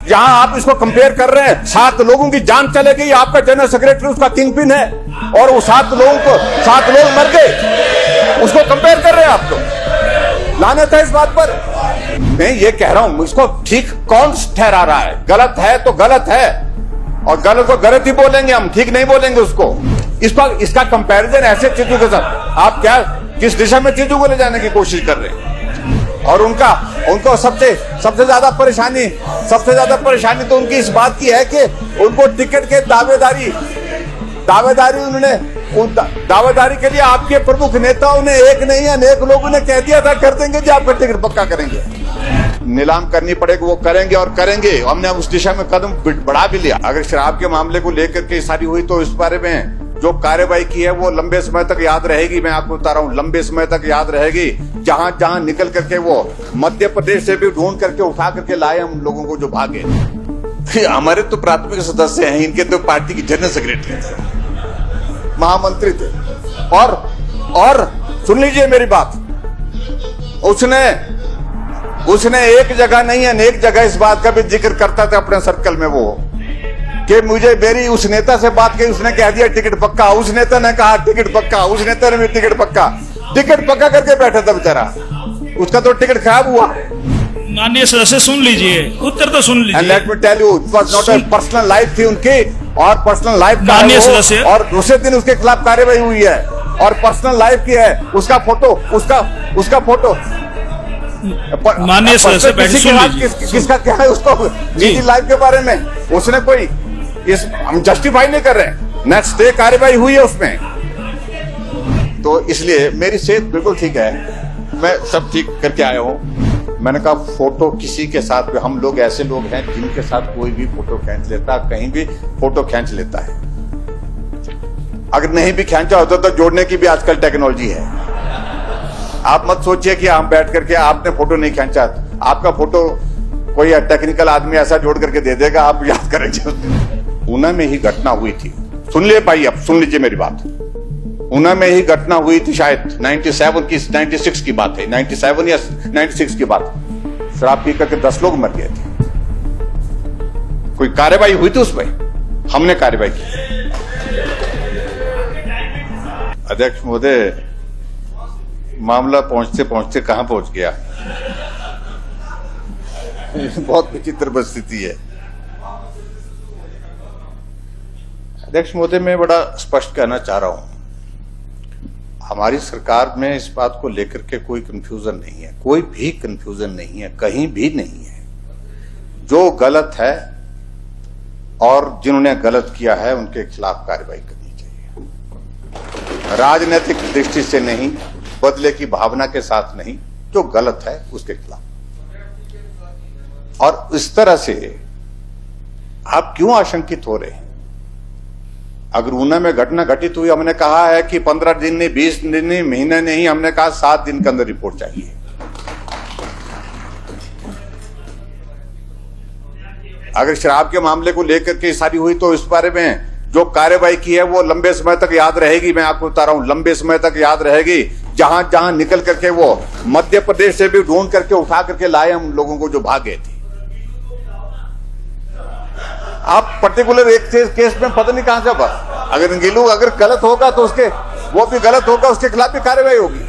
जहां आप इसको कंपेयर कर रहे हैं, 7 लोगों की जान चले गई, आपका जनरल सेक्रेटरी उसका किंग पिन है और वो 7 लोग मर गए, उसको कंपेयर कर रहे हैं आप लोग। लानत है इस बात पर। मैं ये कह रहा हूं, इसको ठीक कौन ठहरा रहा है? गलत है तो गलत है, और गलत को गलत ही बोलेंगे हम, ठीक नहीं बोलेंगे उसको। इसका कंपैरिजन ऐसे चीजों के साथ आप किस दिशा में चीजों को ले जाने की कोशिश कर रहे हैं? और उनको सबसे ज्यादा परेशानी तो उनकी इस बात की है कि उनको टिकट के दावेदारी के लिए आपके प्रमुख नेताओं ने एक नहीं अनेक लोगों ने कह दिया था कर देंगे जी, आपका टिकट पक्का करेंगे, नीलाम करनी पड़ेगी, वो करेंगे और करेंगे। हमने उस दिशा में कदम बढ़ा भी लिया। अगर शराब के मामले को लेकर के सारी हुई तो इस बारे में जो कार्यवाही की है वो लंबे समय तक याद रहेगी। मैं आपको बता रहा हूँ, लंबे समय तक याद रहेगी। जहां निकल करके वो मध्य प्रदेश से भी ढूंढ करके उठा करके लाए हम लोगों को जो भागे। हमारे तो प्राथमिक सदस्य हैं, इनके तो पार्टी की जनरल सेक्रेटरी थे, महामंत्री थे। और सुन लीजिए मेरी बात, उसने एक जगह नहीं अनेक जगह इस बात का भी जिक्र करता था अपने सर्कल में वो, कि मुझे मेरी उस नेता से बात की, उसने कह दिया टिकट पक्का, उस नेता ने कहा टिकट पक्का, उस नेता ने भी टिकट पक्का करके बैठा था बेचारा, उसका तो टिकट खराब हुआ। माननीय सदस्य सुन लीजिए, उत्तर तो सुन लीजिए। Let me tell you, it was not a personal life थी उनकी, और पर्सनल लाइफ माननीय सदस्य, और दूसरे दिन उसके खिलाफ कार्रवाई हुई है, और पर्सनल लाइफ की है, उसका फोटो माननीय सदस्य किसका क्या है उसको निजी लाइफ के बारे में उसने कोई हम जस्टिफाई नहीं कर रहे। नेक्स्ट डे कार्रवाई हुई है उसमें, तो इसलिए मेरी सेहत बिल्कुल ठीक है, मैं सब ठीक करके आया हूँ। मैंने कहा फोटो किसी के साथ, हम लोग ऐसे लोग हैं जिनके साथ कोई भी फोटो खींच लेता, कहीं भी फोटो खींच लेता है। अगर नहीं भी खींचा होता तो जोड़ने की भी आजकल टेक्नोलॉजी है। आप मत सोचिए कि आप बैठ करके आपने फोटो नहीं खींचा, आपका फोटो कोई टेक्निकल आदमी ऐसा जोड़ करके दे देगा, आप याद करेंगे। ऊना में ही घटना हुई थी, सुन लिए भाई, अब सुन लीजिए मेरी बात। ऊना में ही घटना हुई थी, शायद 96 की बात है, 97 या 96 की बात। शराब पी करके 10 लोग मर गए थे। कोई कार्रवाई हुई थी उसमें, हमने कार्रवाई की। अध्यक्ष महोदय, मामला पहुंचते पहुंचते कहां पहुंच गया, बहुत विचित्र स्थिति है। अध्यक्ष महोदय, मैं बड़ा स्पष्ट कहना चाह रहा हूं, हमारी सरकार में इस बात को लेकर के कोई कंफ्यूजन नहीं है, कोई भी कंफ्यूजन नहीं है, कहीं भी नहीं है। जो गलत है और जिन्होंने गलत किया है उनके खिलाफ कार्रवाई करनी चाहिए, राजनीतिक दृष्टि से नहीं, बदले की भावना के साथ नहीं, जो गलत है उसके खिलाफ। और इस तरह से आप क्यों आशंकित हो रहे हैं? अगर ऊना में घटना घटित हुई, हमने कहा है कि 15 दिन नहीं, 20 दिन नहीं, महीने नहीं, हमने कहा 7 दिन के अंदर रिपोर्ट चाहिए। अगर शराब के मामले को लेकर के सारी हुई तो इस बारे में जो कार्रवाई की है वो लंबे समय तक याद रहेगी। मैं आपको बता रहा हूं, लंबे समय तक याद रहेगी। जहां निकल करके वो मध्य प्रदेश से भी ढूंढ करके उठा करके लाए हम लोगों को जो भागे थे। आप पर्टिकुलर एक केस में पता नहीं कहां से बस, अगर गिलू अगर गलत होगा तो उसके वो भी गलत होगा, उसके खिलाफ भी कार्रवाई होगी।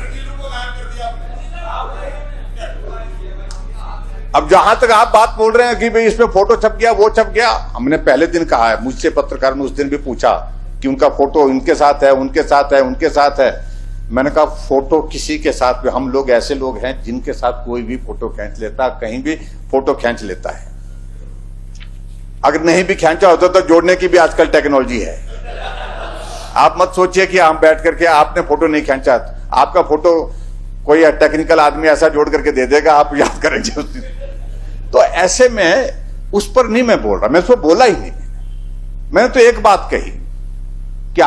अब जहां तक आप बात बोल रहे हैं कि भाई इसमें फोटो छप गया, वो छप गया, हमने पहले दिन कहा है, मुझसे पत्रकार ने उस दिन भी पूछा कि उनका फोटो इनके साथ है, उनके साथ है, उनके साथ है। मैंने कहा फोटो किसी के साथ भी, हम लोग ऐसे लोग हैं जिनके साथ कोई भी फोटो खींच लेता, कहीं भी फोटो खींच लेता है। अगर नहीं भी खींचा होता तो जोड़ने की भी आजकल टेक्नोलॉजी है। आप मत सोचिए कि आप बैठ करके आपने फोटो नहीं खींचा, आपका फोटो कोई टेक्निकल आदमी ऐसा जोड़ करके दे देगा, आप याद करेंगे। तो ऐसे में उस पर नहीं मैं बोल रहा, मैं उसको बोला ही नहीं। मैंने तो एक बात कही कि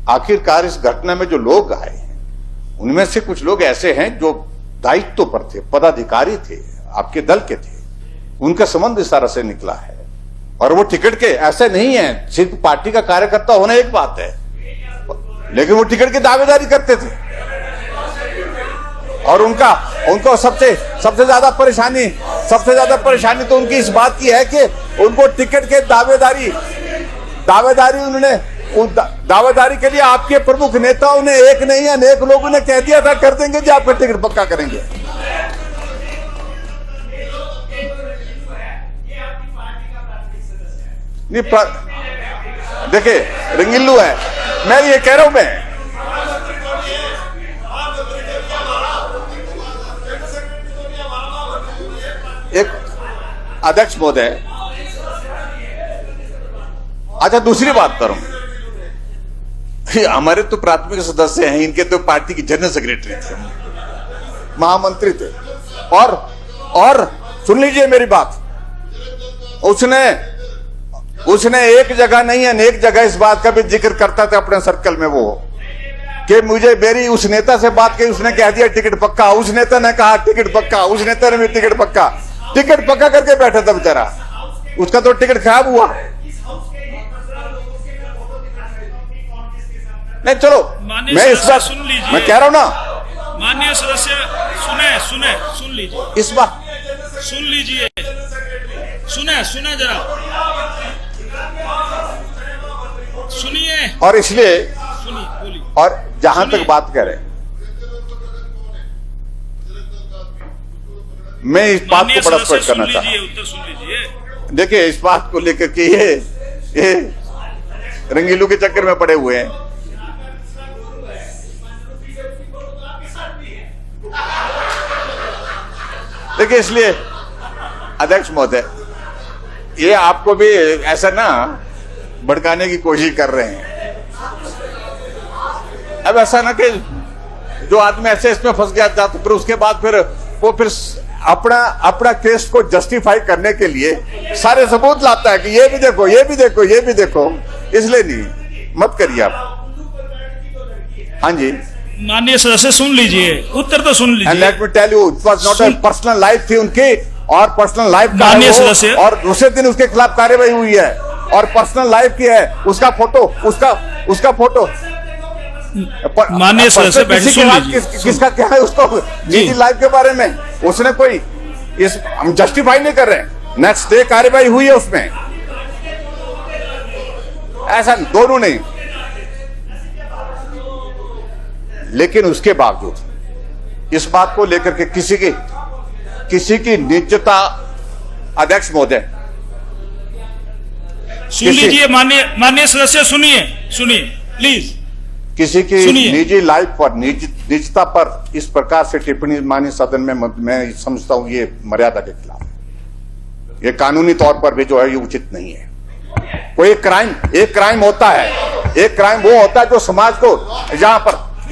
आखिरकार इस घटना में जो लोग आए हैं उनमें से कुछ लोग ऐसे हैं जो दायित्व पर थे, पदाधिकारी थे, आपके दल के थे, उनका संबंध इस तरह से निकला है। और वो टिकट के ऐसे नहीं है, सिर्फ पार्टी का कार्यकर्ता होना एक बात है, लेकिन वो टिकट की दावेदारी करते थे। और उनको सबसे ज्यादा परेशानी सबसे ज्यादा परेशानी तो उनकी इस बात की है कि उनको टिकट के दावेदारी उन्होंने दावेदारी के लिए आपके प्रमुख नेताओं ने एक नहीं अनेक लोगों ने कह दिया था कर देंगे जी, आपका टिकट पक्का करेंगे। नहीं देखिए रंगीलू है, मैं ये कह रहा हूं, मैं एक अध्यक्ष महोदय। अच्छा दूसरी बात करूं, हमारे तो प्राथमिक सदस्य हैं, इनके तो पार्टी की जनरल सेक्रेटरी थे, महामंत्री थे, और सुन लीजिए मेरी बात, उसने एक जगह नहीं अनेक जगह इस बात का भी जिक्र करता था अपने सर्कल में वो कि मुझे मेरी उस नेता से बात की, उसने कह दिया टिकट पक्का, उस नेता ने कहा टिकट पक्का, उस नेता ने भी टिकट पक्का करके बैठा था बेचारा, उसका तो टिकट खराब हुआ। नहीं चलो मैं इस बात मैं कह रहा हूं ना, माननीय सदस्य सुन लीजिए, इस बात सुन लीजिए, सुने जरा सुनिए, और इसलिए सुनिए, बोलिए। और जहां तक बात करें, मैं इस बात को बड़ा स्पष्ट करना चाहता हूं। उत्तर सुन लीजिए। देखिए इस बात को लेकर के ये रंगीलू के चक्कर में पड़े हुए हैं। देखिए इसलिए अध्यक्ष महोदय, ये आपको भी ऐसा ना भड़काने की कोशिश कर रहे हैं। अब ऐसा ना कि जो आदमी ऐसे इसमें फंस गया था तो फिर उसके बाद फिर अपना केस को जस्टिफाई करने के लिए सारे सबूत लाता है कि ये भी देखो, ये भी देखो, ये भी देखो, इसलिए नहीं, मत करिए आप। हाँ जी माननीय सदस्य सुन लीजिए, उत्तर तो सुन लीजिए। And let me tell you, it was not a personal life थी उनकी, और पर्सनल लाइफ का माननीय सदस्य, और दूसरे दिन उसके खिलाफ कार्रवाई हुई है, और पर्सनल लाइफ की है, उसका फोटो माननीय सदस्य किसका क्या है उसको निजी लाइफ के बारे में उसने कोई हम जस्टिफाई नहीं कर रहे हैं। नेक्स्ट डे कार्रवाई हुई है उसमें, ऐसा दोनों नहीं, लेकिन उसके बावजूद इस बात को लेकर के किसी की निजता, अध्यक्ष महोदय सुन लीजिए, माननीय सदस्य सुनिए प्लीज। किसी की निजी लाइफ और निजता पर इस प्रकार से टिप्पणी माननीय सदन में मैं समझता हूं ये मर्यादा के खिलाफ, ये कानूनी तौर पर भी जो है ये उचित नहीं है। कोई एक क्राइम होता है, एक क्राइम वो होता है जो समाज को,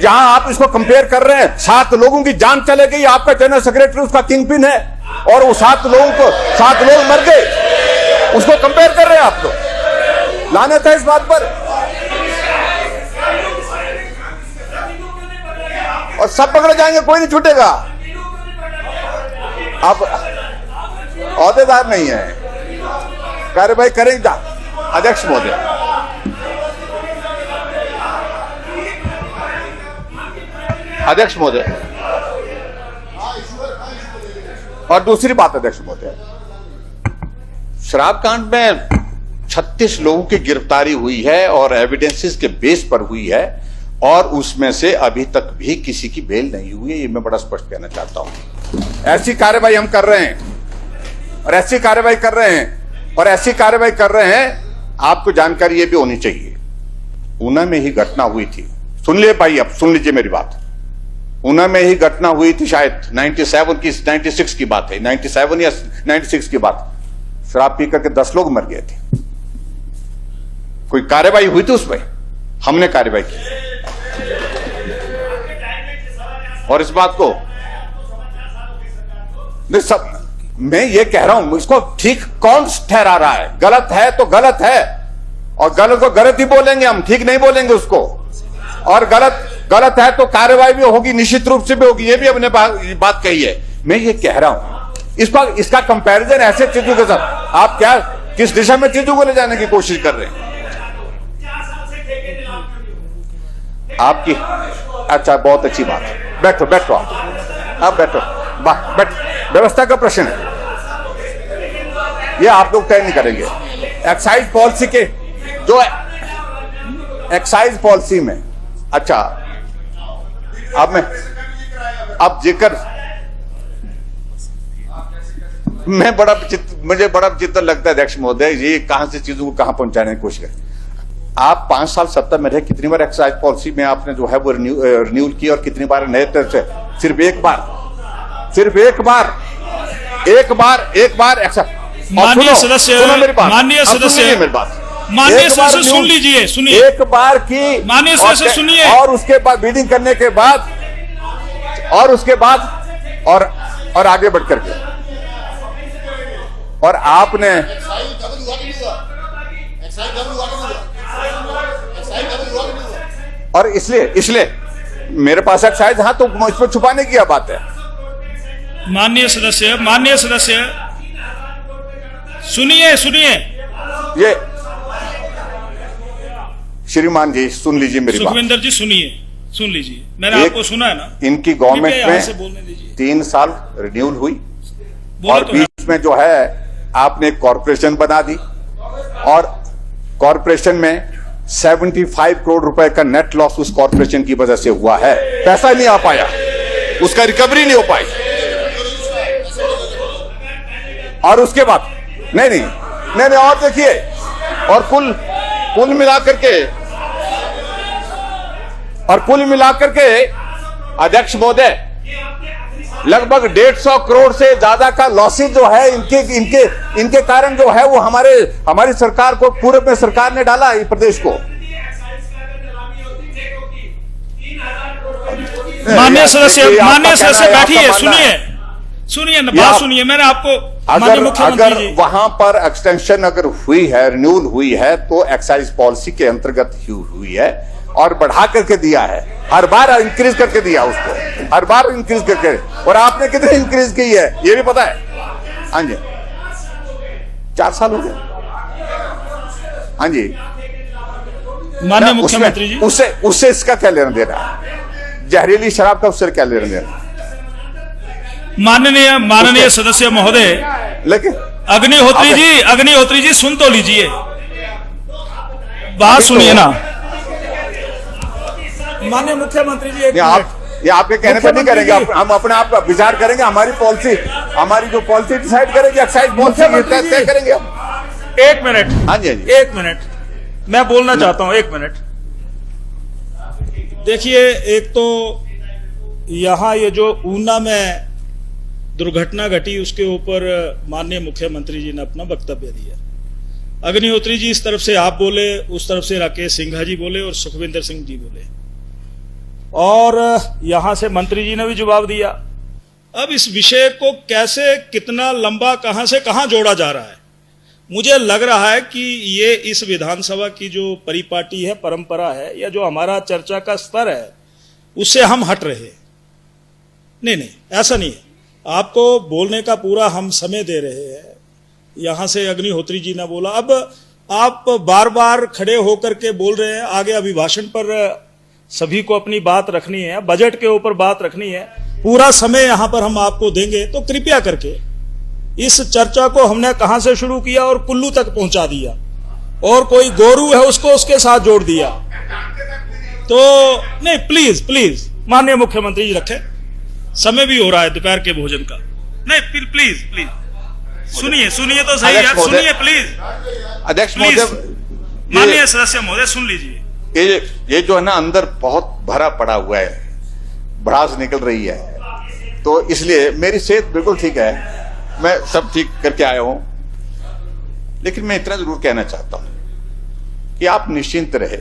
जहां आप इसको कंपेयर कर रहे हैं, 7 लोगों की जान चले गई, आपका जनरल सेक्रेटरी उसका किंगपिन है, और वो 7 लोग मर गए, उसको कंपेयर कर रहे हैं आप लोग। लानत है इस बात पर। और सब पकड़े जाएंगे, कोई नहीं छूटेगा। आप औहदेदार नहीं है, कार्रवाई करेंगे अध्यक्ष महोदय। अध्यक्ष महोदय, और दूसरी बात अध्यक्ष महोदय, शराब कांड में 36 लोगों की गिरफ्तारी हुई है और एविडेंसेस के बेस पर हुई है, और उसमें से अभी तक भी किसी की बेल नहीं हुई है, ये मैं बड़ा स्पष्ट कहना चाहता हूं। ऐसी कार्रवाई हम कर रहे हैं, और ऐसी कार्रवाई कर रहे हैं, आपको जानकारी ये भी होनी चाहिए, ऊना में ही घटना हुई थी। सुन लिए भाई, अब सुन लीजिए मेरी बात। ऊना में ही घटना हुई थी, शायद 96 की बात है, 97 या 96 की बात। शराब पी करके 10 लोग मर गए थे। कोई कार्रवाई हुई थी उसमें, हमने कार्रवाई की, और इस बात को नहीं, सब मैं ये कह रहा हूं, इसको ठीक कौन ठहरा रहा है? गलत है तो गलत है, और गलत को गलत ही बोलेंगे हम, ठीक नहीं बोलेंगे उसको। और गलत है तो कार्रवाई भी होगी, निश्चित रूप से भी होगी, ये भी हमने बात कही है। मैं ये कह रहा हूं, इसका कंपैरिजन ऐसे चीजों के साथ आप किस दिशा में चीजों को ले जाने की कोशिश कर रहे हैं आपकी। अच्छा, बहुत अच्छी बात है, बैठो आप बैठो, व्यवस्था का प्रश्न है। ये आप लोग तय नहीं करेंगे। एक्साइज पॉलिसी के जो एक्साइज पॉलिसी में, अच्छा अब जिक्र मुझे बड़ा विचित्र लगता है अध्यक्ष महोदय, ये कहां से चीजों को कहां पहुंचाने की कोशिश कर। आप 5 साल सत्ता में रहे, कितनी बार एक्साइज पॉलिसी में आपने जो है वो रिन्यूअल की, और कितनी बार नए तरह से? सिर्फ एक बार माननीय सदस्य, माननीय सदस्य, मेरी बात, माननीय सदस्य सुन लीजिए, सुनिए। एक बार की माननीय सदस्य सुनिए, और उसके बाद बिडिंग करने के बाद, और उसके बाद और आगे बढ़ करके, और आपने और इसलिए मेरे पास एक्साइज, हाँ, तो इस पर छुपाने की क्या बात है? माननीय सदस्य सुनिए। ये श्रीमान जी सुन लीजिए मेरी बात। सुखविंदर जी सुन लीजिए, मैंने आपको सुना है ना। इनकी गवर्नमेंट में 3 साल रिन्यूअल हुई, और तो बीच में जो है आपने कॉरपोरेशन बना दी, और कॉरपोरेशन में 75 करोड़ रुपए का नेट लॉस उस कॉरपोरेशन की वजह से हुआ है। पैसा नहीं आ पाया, उसका रिकवरी नहीं हो पाई, और उसके बाद नहीं, और देखिए, और कुल मिलाकर के अध्यक्ष महोदय लगभग 150 करोड़ से ज्यादा का लॉसेज जो है इनके कारण जो है वो हमारी सरकार को, पूर्व में सरकार ने डाला इस प्रदेश को। माननीय सदस्य बैठिए, सुनिए ना, बात सुनिए। मैंने आपको अगर वहां पर एक्सटेंशन अगर हुई है, रिन्यूअल हुई है, तो एक्साइज पॉलिसी के अंतर्गत हुई है, और बढ़ा करके दिया है, हर बार इंक्रीज करके दिया उसको, हर बार इंक्रीज करके। और आपने कितने इंक्रीज की है ये भी पता है? हाँ जी, 4 साल हो गए। हाँ जी, माननीय मुख्यमंत्री जी, उससे इसका क्या लेना देना? जहरीली शराब का उससे क्या लेना देना? माननीय सदस्य महोदय, लेकिन अग्निहोत्री जी सुन तो लीजिए, बात सुनिए ना। माननीय मुख्यमंत्री जी, ये आपके कहने पर नहीं करेंगे, हम अपने आप का विचार करेंगे, हमारी जो पॉलिसी डिसाइड करेंगे, एक्साइज पॉलिसी तय करेंगे हम। 1 मिनट। हाँ जी, 1 मिनट, मैं बोलना चाहता हूं, 1 मिनट। देखिए, एक तो यहां ये जो ऊना में दुर्घटना घटी, उसके ऊपर माननीय मुख्यमंत्री जी ने अपना वक्तव्य दिया। अग्निहोत्री जी इस तरफ से आप बोले, उस तरफ से राकेश सिंघा जी बोले, और सुखविंदर सिंह जी बोले, और यहां से मंत्री जी ने भी जवाब दिया। अब इस विषय को कैसे, कितना लंबा, कहां से कहां जोड़ा जा रहा है, मुझे लग रहा है कि ये इस विधानसभा की जो परिपाटी है, परंपरा है, या जो हमारा चर्चा का स्तर है, उससे हम हट रहे हैं। नहीं, ऐसा नहीं है। आपको बोलने का पूरा हम समय दे रहे हैं। यहां से अग्निहोत्री जी ने बोला, अब आप बार बार खड़े होकर के बोल रहे हैं, आगे अभिभाषण पर सभी को अपनी बात रखनी है, बजट के ऊपर बात रखनी है, पूरा समय यहां पर हम आपको देंगे, तो कृपया करके इस चर्चा को हमने कहां से शुरू किया और कुल्लू तक पहुंचा दिया, और कोई गोरू है उसको उसके साथ जोड़ दिया। तो नहीं, प्लीज माननीय मुख्यमंत्री जी रखें, समय भी हो रहा है दोपहर के भोजन का। नहीं, प्लीज सुनिए तो सही है, सुनिए प्लीज। अध्यक्ष महोदय, माननीय सदस्य महोदय सुन लीजिए। ये जो है ना, अंदर बहुत भरा पड़ा हुआ है, भड़ास निकल रही है, तो इसलिए मेरी सेहत बिल्कुल ठीक है, मैं सब ठीक करके आया हूं। लेकिन मैं इतना जरूर कहना चाहता हूं कि आप निश्चिंत रहे,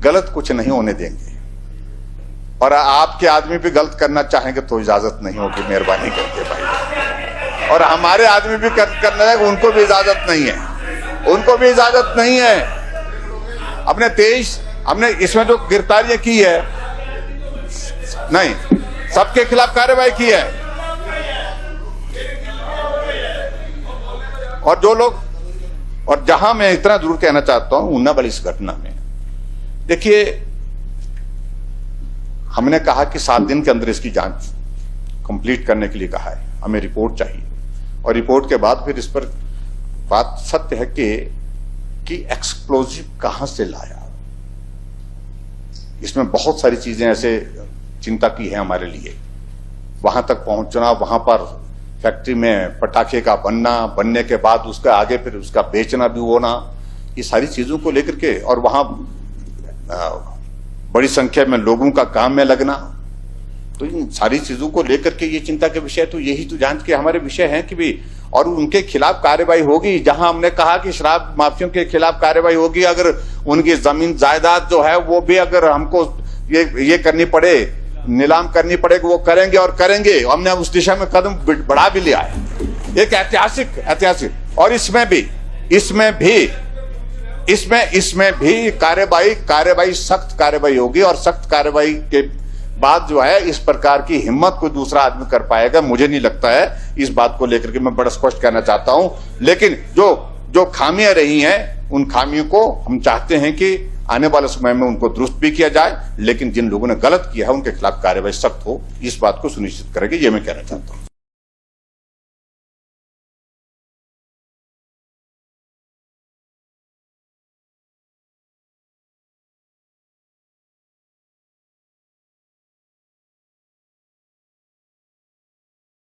गलत कुछ नहीं होने देंगे, और आपके आदमी भी गलत करना चाहेंगे तो इजाजत नहीं होगी, मेहरबानी करके भाई। और हमारे आदमी भी करना है, उनको भी इजाजत नहीं है, हमने इसमें जो गिरफ्तारियां की है, नहीं, सबके खिलाफ कार्रवाई की है। और जो लोग, और जहां मैं इतना जरूर कहना चाहता हूं, ऊना वाली इस घटना में देखिए, हमने कहा कि 7 दिन के अंदर इसकी जांच कंप्लीट करने के लिए कहा है, हमें रिपोर्ट चाहिए, और रिपोर्ट के बाद फिर इस पर बात सत्य है कि एक्सप्लोजिव कहां से लाया। इसमें बहुत सारी चीजें ऐसे चिंता की है हमारे लिए। वहां तक पहुंचना, वहां पर फैक्ट्री में पटाखे का बनने के बाद उसका आगे फिर उसका बेचना भी होना, ये सारी चीजों को लेकर के, और वहां बड़ी संख्या में लोगों का काम में लगना, तो इन सारी चीजों को लेकर के ये चिंता के विषय, तो यही तो जांच के हमारे विषय हैं कि भी, और उनके खिलाफ कार्रवाई होगी। जहां हमने कहा कि शराब माफियों के खिलाफ कार्रवाई होगी, अगर उनकी जमीन जायदाद जो है वो भी अगर हमको ये करनी पड़े, नीलाम करनी पड़ेगी, वो करेंगे और करेंगे। हमने उस दिशा में कदम बढ़ा भी लिया है, एक ऐतिहासिक। और इसमें भी कार्रवाई सख्त कार्रवाई होगी, और सख्त कार्रवाई के बाद जो है इस प्रकार की हिम्मत कोई दूसरा आदमी कर पाएगा, मुझे नहीं लगता है। इस बात को लेकर के मैं बड़ा स्पष्ट कहना चाहता हूं। लेकिन जो खामियां रही हैं, उन खामियों को हम चाहते हैं कि आने वाले समय में उनको दुरुस्त भी किया जाए, लेकिन जिन लोगों ने गलत किया है उनके खिलाफ कार्रवाई सख्त हो, इस बात को सुनिश्चित करेंगे, ये मैं कहना चाहता हूं।